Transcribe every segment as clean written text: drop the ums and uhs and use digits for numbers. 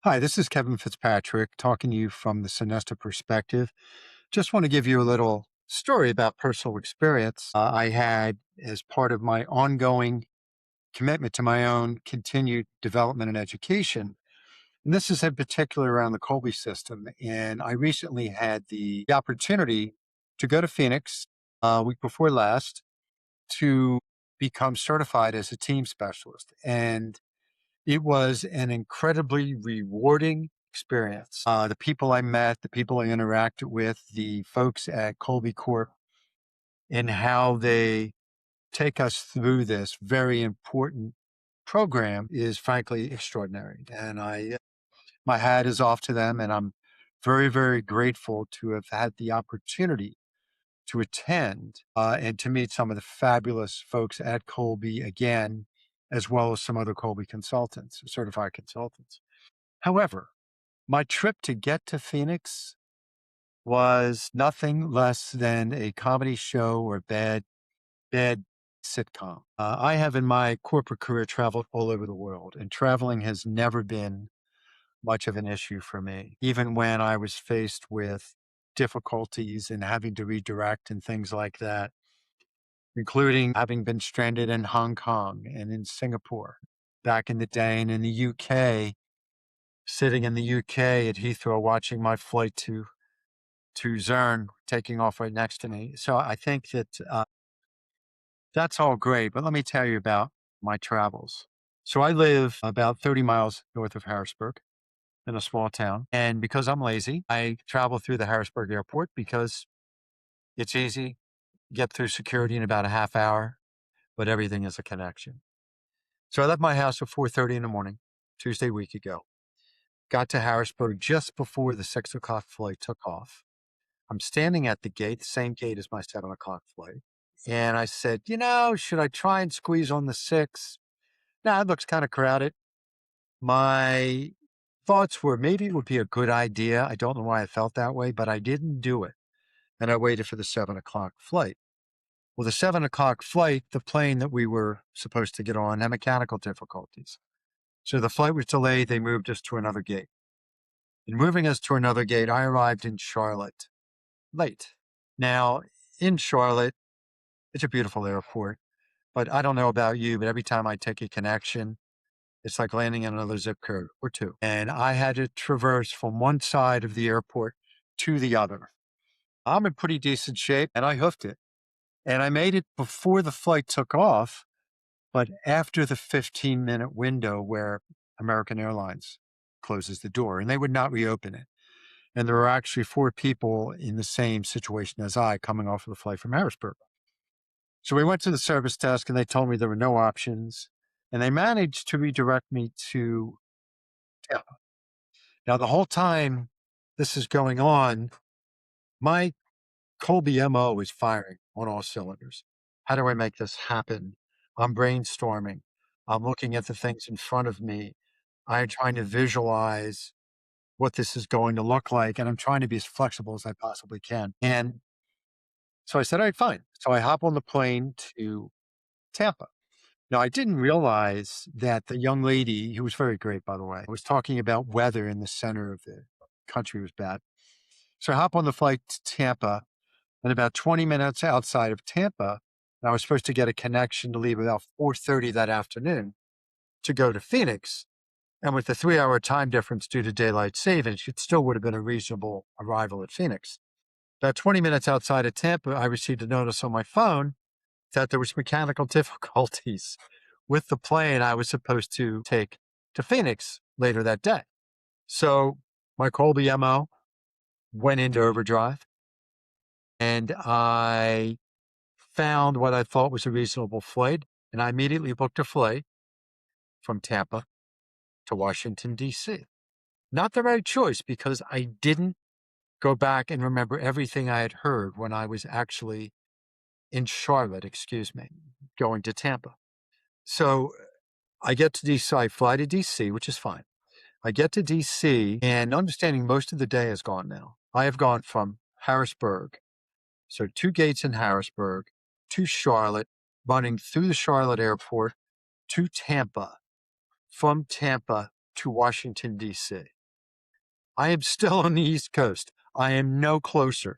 Hi, this is Kevin Fitzpatrick talking to you from the Cnesta Perspective. Just want to give you a little story about personal experience I had as part of my ongoing commitment to my own continued development and education. And this is in particular around the Kolbe system. And I recently had the opportunity to go to Phoenix week before last to become certified as a team specialist. And it was an incredibly rewarding experience. The people I met, the people I interacted with, the folks at Kolbe Corp, and how they take us through this very important program is frankly extraordinary. And my hat is off to them, and I'm very, very grateful to have had the opportunity to attend and to meet some of the fabulous folks at Kolbe again, as well as some other Kolbe consultants, certified consultants. However, my trip to get to Phoenix was nothing less than a comedy show or bad sitcom. I have in my corporate career traveled all over the world, and traveling has never been much of an issue for me, even when I was faced with difficulties and having to redirect and things like that, including having been stranded in Hong Kong and in Singapore back in the day, and in the UK, sitting in the UK at Heathrow watching my flight to Zurn taking off right next to me. So I think that that's all great. But let me tell you about my travels. So I live about 30 miles north of Harrisburg in a small town. And because I'm lazy, I travel through the Harrisburg airport because it's easy, get through security in about a half hour, but everything is a connection. So I left my house at 4:30 in the morning, Tuesday week ago. Got to Harrisburg just before the 6 o'clock flight took off. I'm standing at the gate, the same gate as my 7 o'clock flight. And I said, should I try and squeeze on the six? Nah, it looks kind of crowded. My thoughts were maybe it would be a good idea. I don't know why I felt that way, but I didn't do it. And I waited for the 7 o'clock flight. Well, the 7 o'clock flight, the plane that we were supposed to get on had mechanical difficulties. So the flight was delayed. They moved us to another gate. In moving us to another gate, I arrived in Charlotte late. Now, in Charlotte, it's a beautiful airport, but I don't know about you, but every time I take a connection, it's like landing in another zip code or two. And I had to traverse from one side of the airport to the other. I'm in pretty decent shape and I hoofed it. And I made it before the flight took off, but after the 15-minute window where American Airlines closes the door and they would not reopen it. And there were actually four people in the same situation as I coming off of the flight from Harrisburg. So we went to the service desk and they told me there were no options. And they managed to redirect me to Tampa. Now, the whole time this is going on, my Kolbe MO is firing on all cylinders. How do I make this happen? I'm brainstorming. I'm looking at the things in front of me. I'm trying to visualize what this is going to look like. And I'm trying to be as flexible as I possibly can. And so I said, all right, fine. So I hop on the plane to Tampa. Now, I didn't realize that the young lady, who was very great, by the way, was talking about weather in the center of the country was bad. So I hop on the flight to Tampa, and about 20 minutes outside of Tampa, and I was supposed to get a connection to leave about 4:30 that afternoon to go to Phoenix. And with the 3-hour time difference due to daylight savings, it still would have been a reasonable arrival at Phoenix. About 20 minutes outside of Tampa, I received a notice on my phone that there was mechanical difficulties with the plane I was supposed to take to Phoenix later that day. So my Kolbe MO went into overdrive and I found what I thought was a reasonable flight. And I immediately booked a flight from Tampa to Washington, D.C. Not the right choice because I didn't go back and remember everything I had heard when I was actually in Charlotte, going to Tampa. So I get to DC, I fly to DC, which is fine. I get to DC and understanding most of the day has gone now. I have gone from Harrisburg, so two gates in Harrisburg, to Charlotte, running through the Charlotte airport to Tampa, from Tampa to Washington, D.C. I am still on the East Coast. I am no closer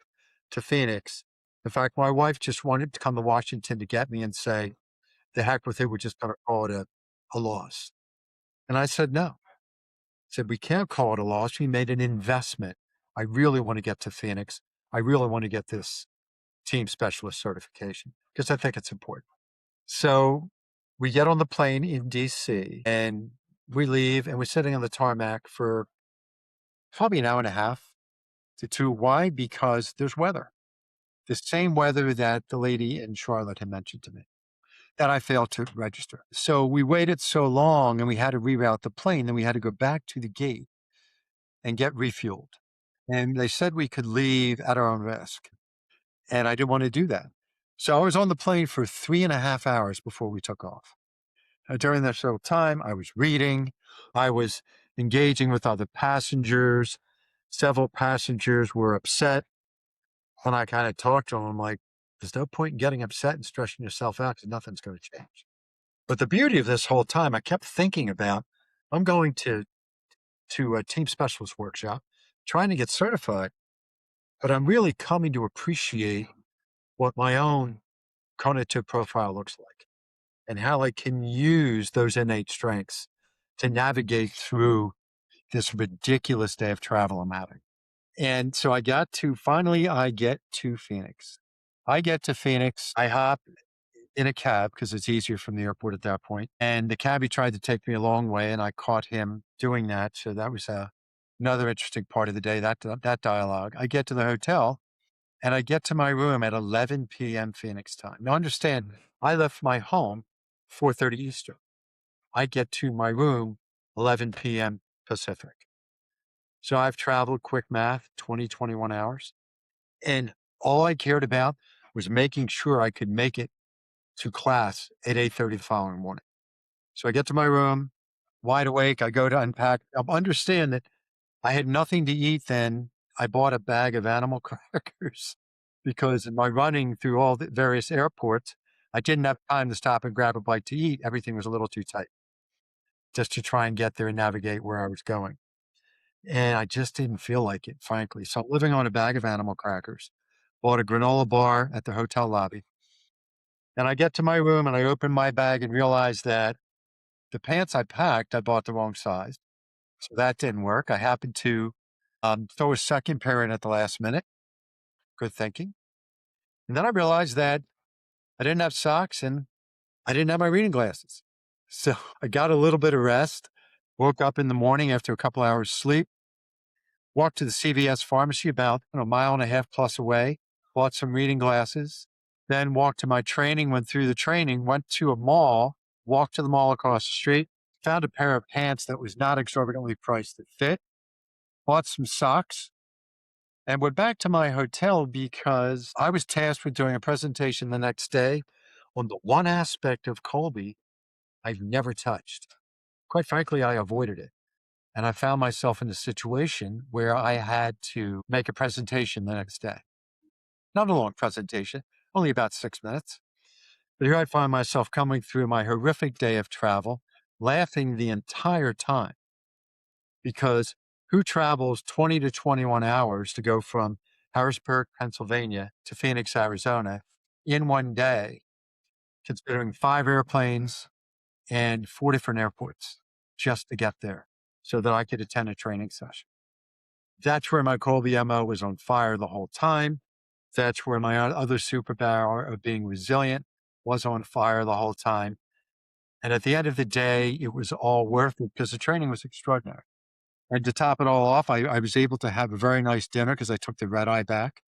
to Phoenix. In fact, my wife just wanted to come to Washington to get me and say, the heck with it, we're just going to call it a loss. And I said, no. I said, we can't call it a loss. We made an investment. I really want to get to Phoenix. I really want to get this team specialist certification because I think it's important. So we get on the plane in DC and we leave and we're sitting on the tarmac for probably an hour and a half to two. Why? Because there's weather, the same weather that the lady in Charlotte had mentioned to me that I failed to register. So we waited so long and we had to reroute the plane. Then we had to go back to the gate and get refueled. And they said we could leave at our own risk. And I didn't want to do that. So I was on the plane for 3.5 hours before we took off. During that whole time, I was reading, I was engaging with other passengers. Several passengers were upset. And I kind of talked to them. I'm like, there's no point in getting upset and stressing yourself out because nothing's going to change. But the beauty of this whole time, I kept thinking about, I'm going to a team specialist workshop, trying to get certified, but I'm really coming to appreciate what my own conative profile looks like and how I can use those innate strengths to navigate through this ridiculous day of travel I'm having. And so I get to Phoenix. I get to Phoenix. I hop in a cab because it's easier from the airport at that point. And the cabbie tried to take me a long way and I caught him doing that. So that was another interesting part of the day, that dialogue. I get to the hotel and I get to my room at 11 p.m. Phoenix time. Now understand, I left my home 4:30 Eastern. I get to my room 11 p.m. Pacific. So I've traveled, quick math, 20, 21 hours. And all I cared about was making sure I could make it to class at 8:30 the following morning. So I get to my room, wide awake. I go to unpack. Understand that I had nothing to eat then. I bought a bag of animal crackers because in my running through all the various airports, I didn't have time to stop and grab a bite to eat. Everything was a little too tight just to try and get there and navigate where I was going. And I just didn't feel like it, frankly. So I'm living on a bag of animal crackers, bought a granola bar at the hotel lobby. And I get to my room and I open my bag and realize that the pants I packed, I bought the wrong size. So that didn't work. I happened to throw a second pair in at the last minute. Good thinking. And then I realized that I didn't have socks and I didn't have my reading glasses. So I got a little bit of rest, woke up in the morning after a couple hours sleep, walked to the CVS pharmacy about a mile and a half plus away, bought some reading glasses, then walked to my training, went through the training, went to a mall, walked to the mall across the street, found a pair of pants that was not exorbitantly priced that fit, bought some socks, and went back to my hotel because I was tasked with doing a presentation the next day on the one aspect of Kolbe I've never touched. Quite frankly, I avoided it. And I found myself in a situation where I had to make a presentation the next day. Not a long presentation, only about 6 minutes. But here I find myself coming through my horrific day of travel, laughing the entire time because who travels 20 to 21 hours to go from Harrisburg, Pennsylvania to Phoenix, Arizona in one day, considering 5 airplanes and 4 different airports just to get there so that I could attend a training session. That's where my Kolbe MO was on fire the whole time. That's where my other superpower of being resilient was on fire the whole time. And at the end of the day, it was all worth it because the training was extraordinary. And to top it all off, I was able to have a very nice dinner because I took the red eye back.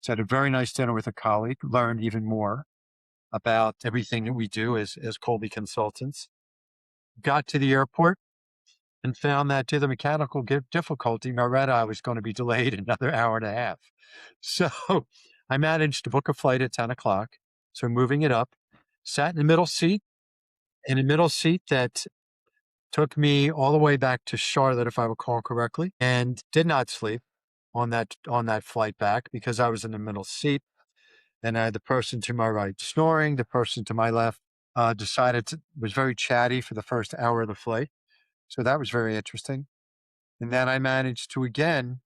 So I had a very nice dinner with a colleague, learned even more about everything that we do as Kolbe consultants. Got to the airport and found that due to the mechanical difficulty, my red eye was going to be delayed another hour and a half. So I managed to book a flight at 10 o'clock. So moving it up, sat in a middle seat that took me all the way back to Charlotte, if I recall correctly, and did not sleep on that flight back because I was in the middle seat. And I had the person to my right snoring, the person to my left was very chatty for the first hour of the flight. So that was very interesting. And then I managed to again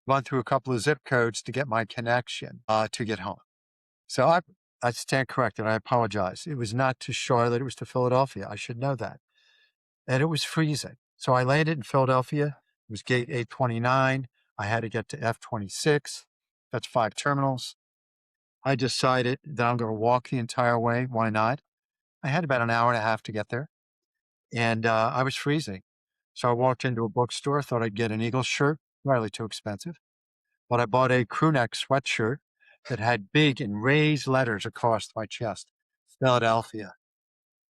run through a couple of zip codes to get my connection to get home. So I stand corrected. I apologize. It was not to Charlotte. It was to Philadelphia. I should know that. And it was freezing. So I landed in Philadelphia. It was gate 829. I had to get to F26. That's 5 terminals. I decided that I'm going to walk the entire way. Why not? I had about an hour and a half to get there, and I was freezing. So I walked into a bookstore, thought I'd get an Eagles shirt, really too expensive. But I bought a crew neck sweatshirt that had big and raised letters across my chest, Philadelphia.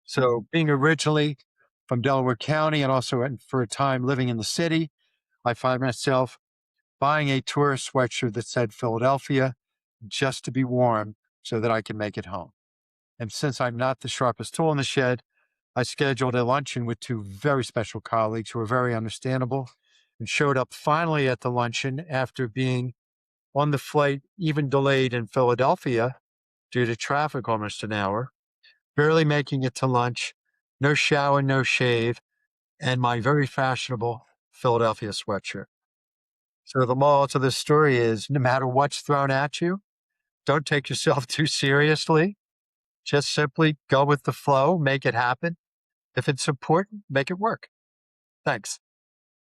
So being originally from Delaware County and also for a time living in the city, I find myself buying a tourist sweatshirt that said Philadelphia just to be warm so that I can make it home. And since I'm not the sharpest tool in the shed, I scheduled a luncheon with 2 very special colleagues who were very understandable and showed up finally at the luncheon after being on the flight, even delayed in Philadelphia due to traffic almost an hour, barely making it to lunch, no shower, no shave, and my very fashionable Philadelphia sweatshirt. So the moral to this story is no matter what's thrown at you, don't take yourself too seriously. Just simply go with the flow, make it happen. If it's important, make it work. Thanks.